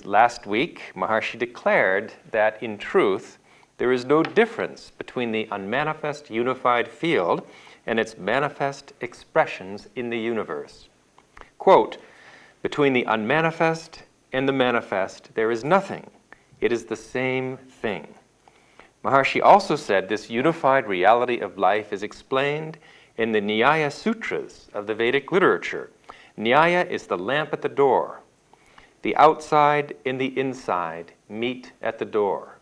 last week, Maharishi declared that in truth, there is no difference between the unmanifest unified field and its manifest expressions in the universe. Quote, "Between the unmanifest and the manifest, there is nothing. It is the same thing." Maharishi also said this unified reality of life is explained in the Nyaya sutras of the Vedic literature. Nyaya is the lamp at the door. The outside and the inside meet at the door.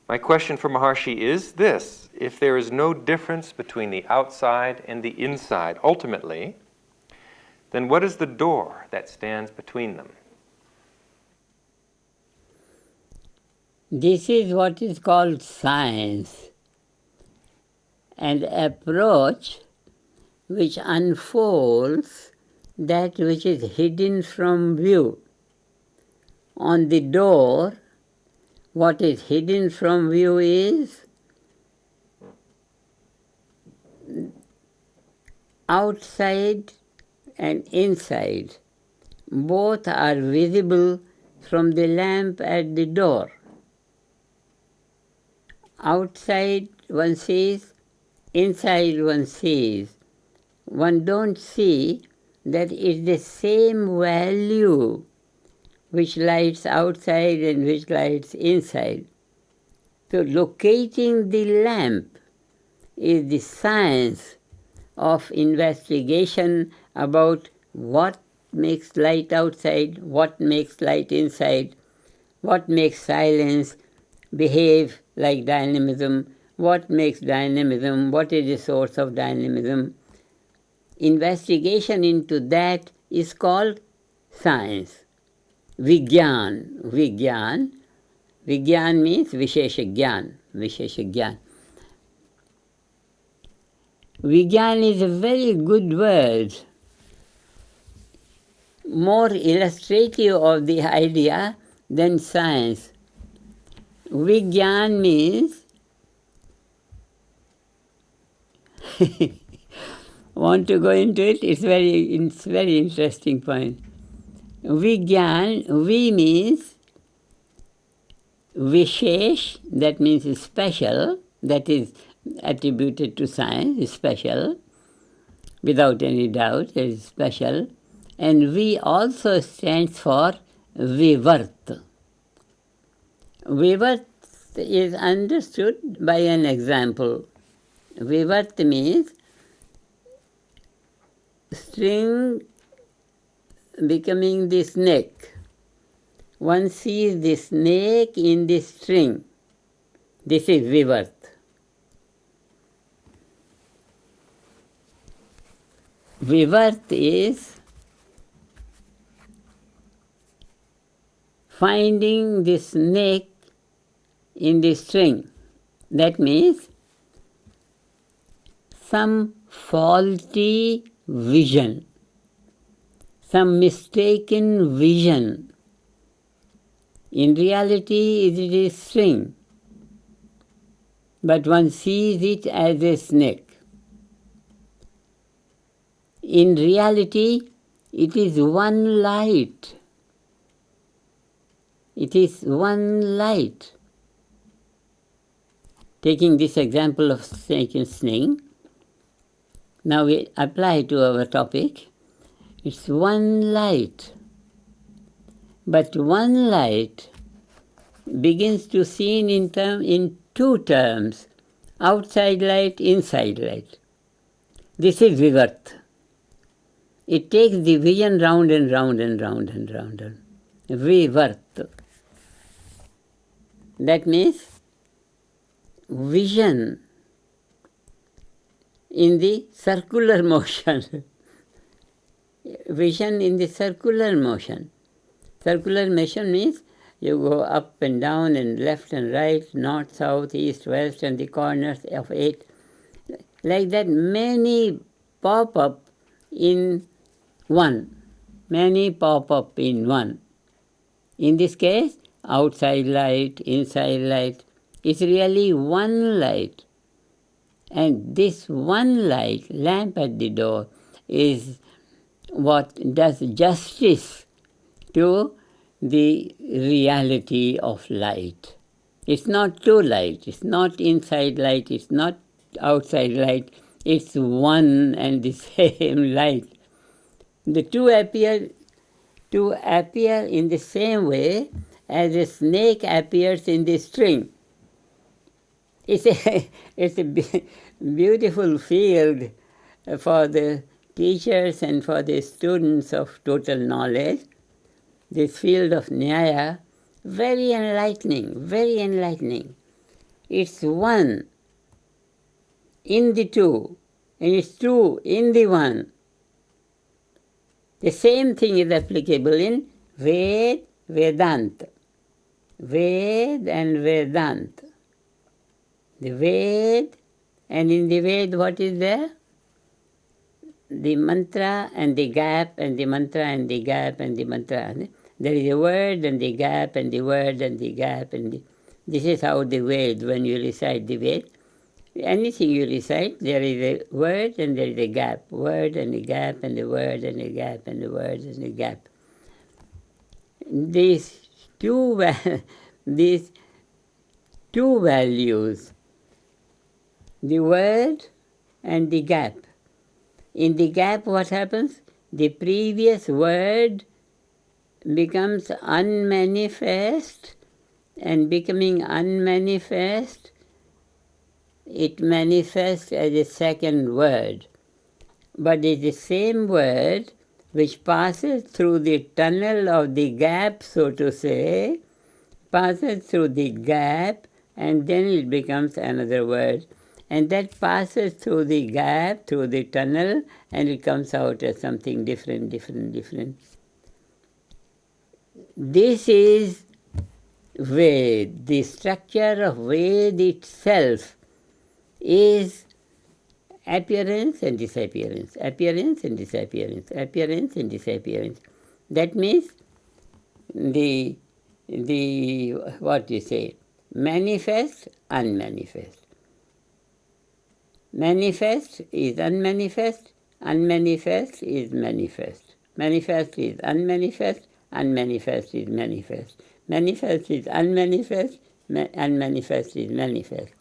My question for Maharishi is this: if there is no difference between the outside and the inside ultimately, then what is the door that stands between them? This is what is called science, an approach which unfolds that which is hidden from view. On the door, what is hidden from view is outside and inside. Both are visible from the lamp at the door. Outside one sees, inside one sees. One don't see that it's the same value which lights outside and which lights inside. So locating the lamp is the science of investigation about what makes light outside, what makes light inside, what makes silence behave like dynamism, what makes dynamism, what is the source of dynamism. Investigation into that is called science. Vigyan. Vigyan means Vishesha Gyan. Vishesha Gyan. Vigyan is a very good word, more illustrative of the idea than science. Vigyan means want to go into it? It's very interesting point. Vigyan, Vi means Vishesh, that means special, that is attributed to science, is special, without any doubt, it is special. And Vi also stands for Vivart. Vivart is understood by an example. Vivart means string becoming the snake. One sees the snake in the string. This is Vivart. Vivart is finding the snake in the string. That means some faulty vision, some mistaken vision. In reality, it is string, but one sees it as a snake. In reality, it is one light. It is one light. Taking this example of snake and string, now we apply to our topic. It's one light. But one light begins to seen in two terms, outside light, inside light. This is Vivart. It takes the vision round and round and round and round and Vivart. That means vision in the circular motion. Vision in the circular motion. Circular motion means you go up and down and left and right, north, south, east, west, and the corners of it. Like that, many pop up in one. Many pop up in one. In this case, outside light, inside light. It's really one light. And this one light, lamp at the door, is what does justice to the reality of light. It's not two light, it's not inside light, it's not outside light, it's one and the same light. The two appear in the same way as a snake appears in the string. It's a beautiful field for the teachers and for the students of total knowledge. This field of Nyaya, very enlightening, very enlightening. It's one in the two, and it's two in the one. The same thing is applicable in Vedanta. Ved and Vedanta. The Ved, and in the Ved what is there? The mantra and the gap and the mantra and the gap and the mantra. There is a word and the gap and the word and the gap. This is how the Ved, when you recite the Ved, anything you recite, there is a word and there is a gap. Word and a gap and a word and a gap and a word and a gap. These two values, the word and the gap. In the gap, what happens? The previous word becomes unmanifest, and becoming unmanifest, it manifests as a second word. But it's the same word which passes through the tunnel of the gap, so to say, passes through the gap, and then it becomes another word. And that passes through the gap, through the tunnel, and it comes out as something different. This is Ved. The structure of Ved itself is appearance and disappearance, appearance and disappearance, appearance and disappearance. That means the what you say, manifest, unmanifest. Manifest is unmanifest, unmanifest is manifest. Manifest is unmanifest, unmanifest is manifest. Manifest is unmanifest, unmanifest is manifest.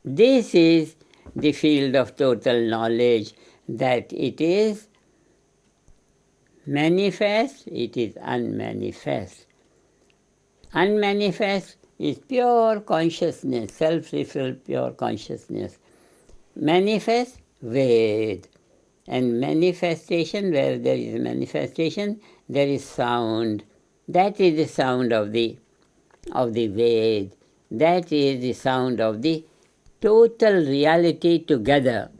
This is the field of total knowledge, that it is manifest, it is unmanifest. Unmanifest is pure consciousness, self-referred pure consciousness. Manifest, Ved. And manifestation, where there is manifestation, there is sound. That is the sound of the Ved. That is the sound of the total reality together.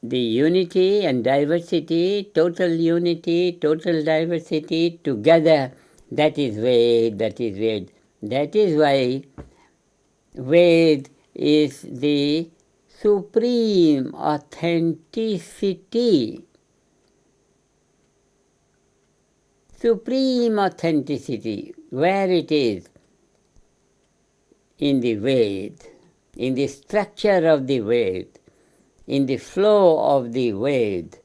The unity and diversity, total unity, total diversity together, that is Ved, that is Ved. That is why Ved is the supreme authenticity. Supreme authenticity, where it is? In the Ved, in the structure of the Ved, in the flow of the Ved,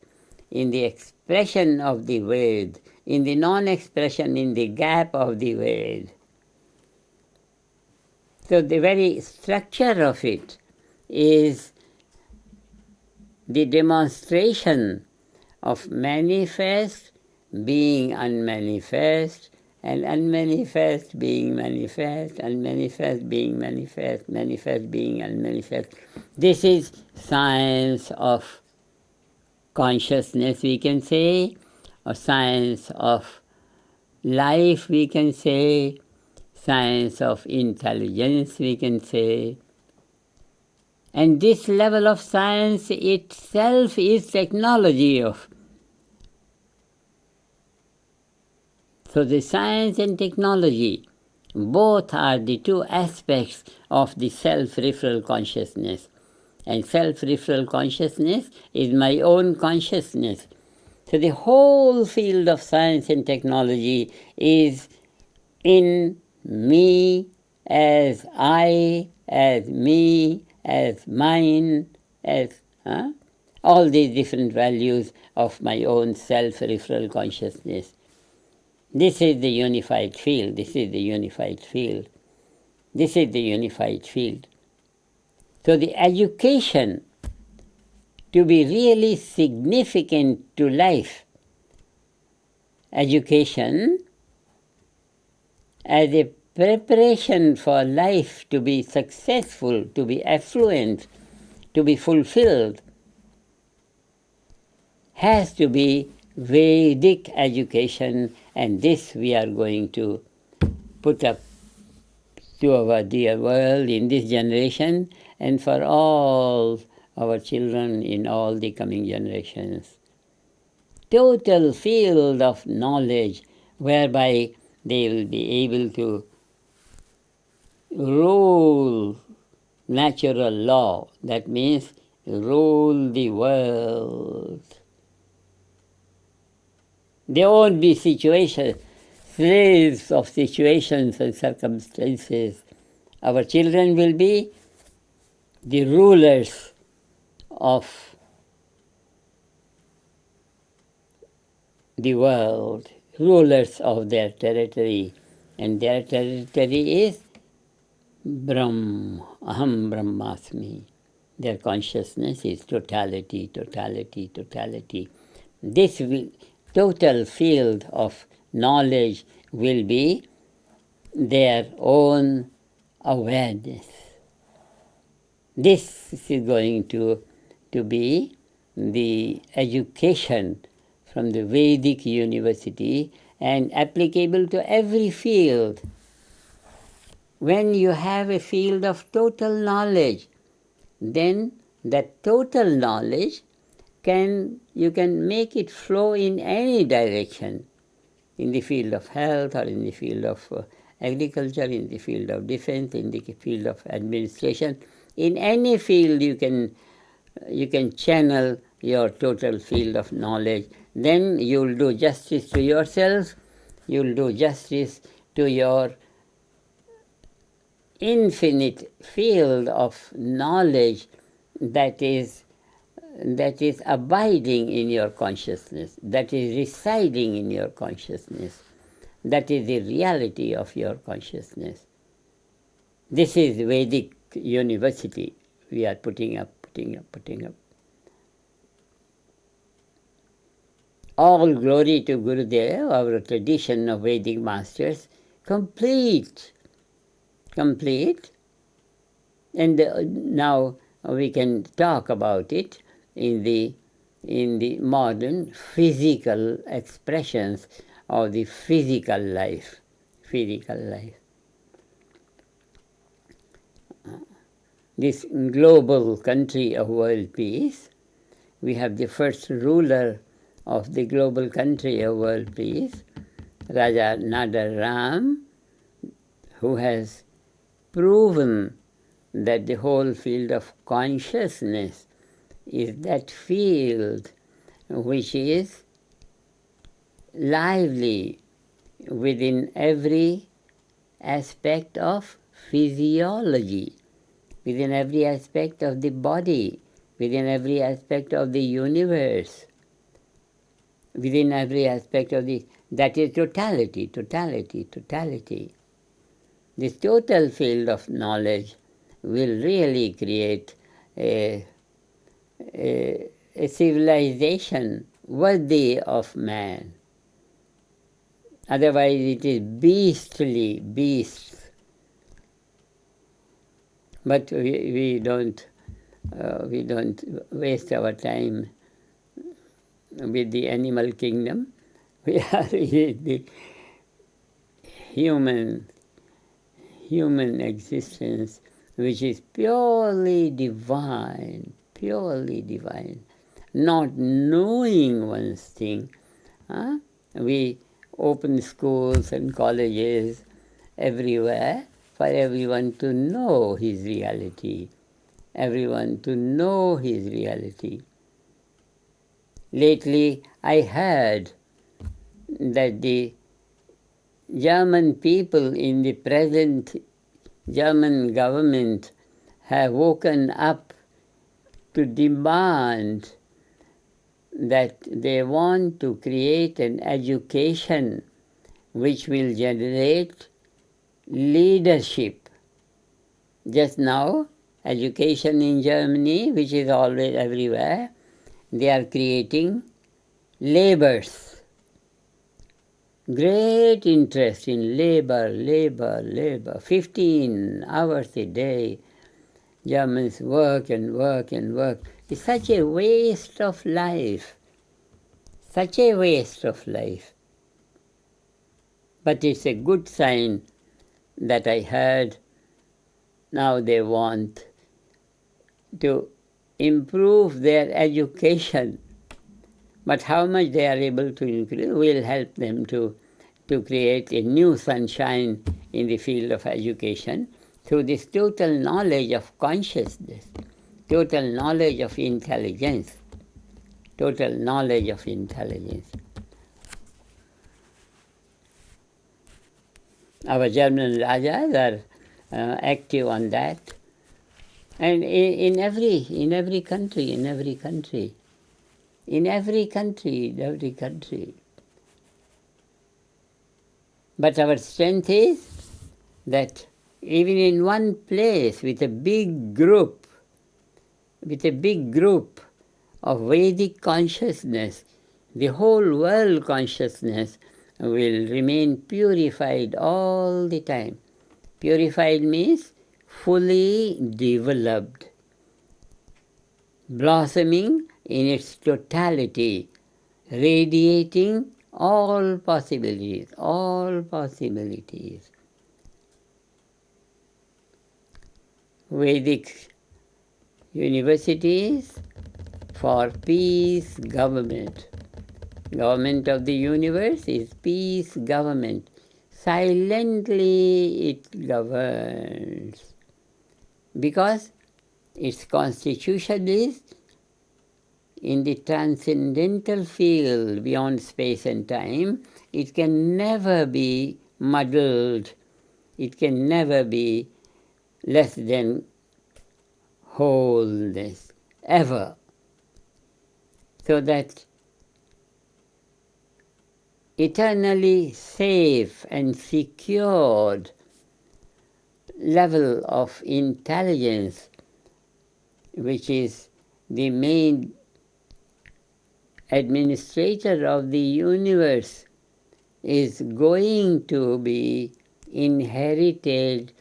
in the expression of the Ved, in the non-expression, in the gap of the Ved. So the very structure of it is the demonstration of manifest being unmanifest, and unmanifest being manifest, unmanifest being manifest, manifest being unmanifest. This is science of consciousness, we can say, or science of life, we can say, science of intelligence, we can say. And this level of science itself is technology of. So the science and technology, both are the two aspects of the self-referral consciousness. And self-referral consciousness is my own consciousness. So the whole field of science and technology is in me, as I, as me, as mine, as all these different values of my own self-referral consciousness. This is the unified field. This is the unified field. This is the unified field. So the education to be really significant to life, education as a preparation for life to be successful, to be affluent, to be fulfilled, has to be Vedic education, and this we are going to put up to our dear world in this generation and for all our children in all the coming generations. Total field of knowledge whereby they will be able to rule natural law. That means rule the world. There won't be slaves of situations and circumstances. Our children will be the rulers of the world, rulers of their territory. And their territory is Brahm, Aham Brahmasmi. Their consciousness is totality, totality, totality. This total field of knowledge will be their own awareness. This is going to be the education from the Vedic university and applicable to every field. When you have a field of total knowledge, then that total knowledge you can make it flow in any direction, in the field of health or in the field of agriculture, in the field of defense, in the field of administration. In any field you can channel your total field of knowledge. Then you'll do justice to yourself, you'll do justice to your infinite field of knowledge that is abiding in your consciousness, that is residing in your consciousness, that is the reality of your consciousness. This is Vedic university we are putting up. All glory to Gurudev, our tradition of Vedic masters, complete. And now we can talk about it in the modern physical expressions of the physical life. This global country of world peace, we have the first ruler of the global country of world peace, Raja Nadar Ram, who has proven that the whole field of consciousness is that field which is lively within every aspect of physiology, within every aspect of the body, within every aspect of the universe, within every aspect of that is totality. This total field of knowledge will really create a civilization worthy of man. Otherwise it is beasts. But we don't waste our time with the animal kingdom. We are with the human existence, which is purely divine, not knowing one's thing. We open schools and colleges everywhere for everyone to know his reality, Lately, I heard that the German people in the present German government have woken up to demand that they want to create an education which will generate leadership. Just now, education in Germany, which is always everywhere, they are creating labours. Great interest in labour, labour, labour. 15 hours a day. Germans work and work and work. It's such a waste of life. Such a waste of life. But it's a good sign that I heard now they want to improve their education. But how much they are able to increase will help them to create a new sunshine in the field of education through this total knowledge of consciousness, total knowledge of intelligence, total knowledge of intelligence. Our German Rajas are active on that. And in every country. But our strength is that even in one place with a big group of Vedic consciousness, the whole world consciousness will remain purified all the time. Purified means fully developed, blossoming in its totality, radiating all possibilities, all possibilities. Vedic universities for peace government. Government of the universe is peace government. Silently it governs. Because its constitution is in the transcendental field beyond space and time. It can never be muddled. It can never be less than wholeness, ever. So that eternally safe and secured level of intelligence, which is the main administrator of the universe, is going to be inherited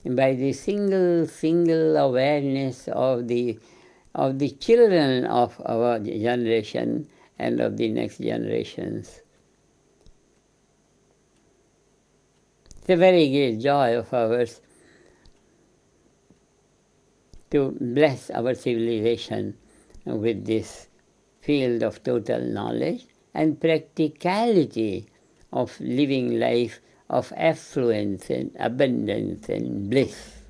by the single awareness of the children of our generation and of the next generations. It's a very great joy of ours to bless our civilization with this field of total knowledge and practicality of living life of affluence and abundance and bliss.